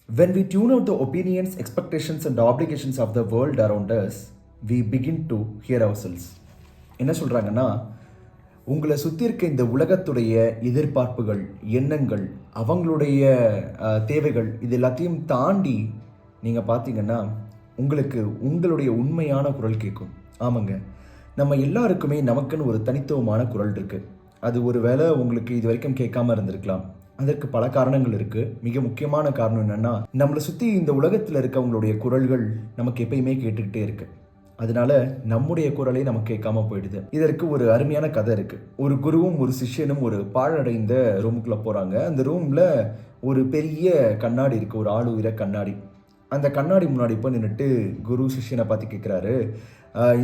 When we tune out the opinions, expectations, and obligations of the world around us, we begin to hear ourselves. என்ன சொல்கிறாங்கன்னா, உங்களை சுற்றி இருக்க இந்த உலகத்துடைய எதிர்பார்ப்புகள், எண்ணங்கள், அவங்களுடைய தேவைகள் இது எல்லாத்தையும் தாண்டி நீங்கள் பார்த்தீங்கன்னா உங்களுக்கு உங்களுடைய உண்மையான குரல் கேட்கும். ஆமாங்க, நம்ம எல்லாருக்குமே நமக்குன்னு ஒரு தனித்துவமான குரல் இருக்குது. அது ஒரு வேளை உங்களுக்கு இது வரைக்கும் கேட்காம இருந்திருக்கலாம். அதற்கு பல காரணங்கள் இருக்குது. மிக முக்கியமான காரணம் என்னென்னா, நம்மளை சுற்றி இந்த உலகத்தில் இருக்கவங்களுடைய குரல்கள் நமக்கு எப்பயுமே கேட்டுக்கிட்டே இருக்குது. அதனால நம்முடைய குரலை நமக்கு கேட்காம போயிடுது. இதற்கு ஒரு அருமையான கதை இருக்குது. ஒரு குருவும் ஒரு சிஷ்யனும் ஒரு பாழடைந்த ரூமுக்குள்ளே போகிறாங்க. அந்த ரூமில் ஒரு பெரிய கண்ணாடி இருக்குது, ஒரு ஆள் உயிர கண்ணாடி. அந்த கண்ணாடி முன்னாடி போய் நின்றுட்டு குரு சிஷ்யனை பார்த்து கேட்குறாரு,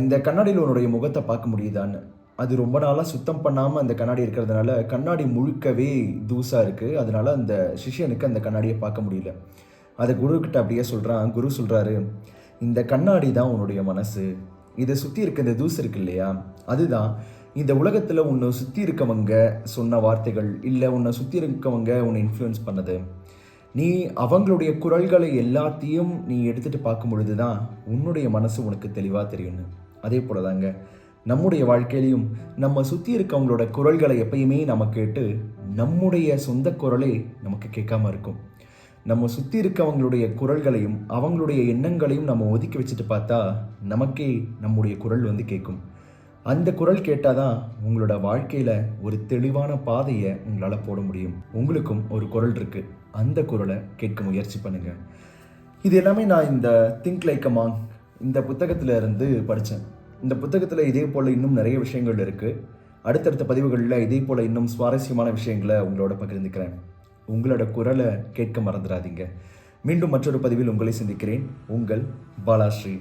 இந்த கண்ணாடியில் உன்னுடைய முகத்தை பார்க்க முடியுதான்னு. அது ரொம்ப நாளாக சுத்தம் பண்ணாமல் அந்த கண்ணாடி இருக்கிறதுனால கண்ணாடி முழுக்கவே தூசாக இருக்குது. அதனால அந்த சிஷ்யனுக்கு அந்த கண்ணாடியை பார்க்க முடியல. அதை குருக்கிட்ட அப்படியே சொல்கிறான். குரு சொல்கிறாரு, இந்த கண்ணாடி தான் உன்னுடைய மனசு. இதை சுற்றி இருக்க இந்த தூசு இருக்கு இல்லையா, அதுதான் இந்த உலகத்தில் உன்னை சுற்றி இருக்கவங்க சொன்ன வார்த்தைகள், இல்லை உன்னை சுற்றி இருக்கவங்க உன்னை இன்ஃப்ளூயன்ஸ் பண்ணது. நீ அவங்களுடைய குரல்களை எல்லாத்தையும் நீ எடுத்துகிட்டு பார்க்கும் பொழுது தான் உன்னுடைய மனசு உனக்கு தெளிவாக தெரியும்னு. அதே போல தாங்க நம்முடைய வாழ்க்கையிலையும் நம்ம சுற்றி இருக்கவங்களோட குரல்களை எப்பயுமே நம்ம கேட்டு நம்முடைய சொந்த குரலே நமக்கு கேட்காம இருக்கும். நம்ம சுற்றி இருக்கவங்களுடைய குரல்களையும் அவங்களுடைய எண்ணங்களையும் நம்ம ஒதுக்கி வச்சுட்டு பார்த்தா நமக்கே நம்முடைய குரல் கேட்கும். அந்த குரல் கேட்டால் தான் உங்களோட வாழ்க்கையில் ஒரு தெளிவான பாதையை உங்களால் போட முடியும். உங்களுக்கும் ஒரு குரல் இருக்குது, அந்த குரலை கேட்க முயற்சி பண்ணுங்கள். இது எல்லாமே நான் இந்த திங்க் லைக் அ மாங்க் இந்த புத்தகத்தில் இருந்து படித்தேன். இந்த புத்தகத்தில் இதே போல் இன்னும் நிறைய விஷயங்கள் இருக்குது. அடுத்தடுத்த பதிவுகளில் இதே போல் இன்னும் சுவாரஸ்யமான விஷயங்களை உங்களோட பகிர்ந்துக்கிறேன். உங்களோட குரலை கேட்க மறந்துடாதீங்க. மீண்டும் மற்றொரு பதிவில் உங்களை சந்திக்கிறேன். உங்கள் பாலாஸ்ரீ.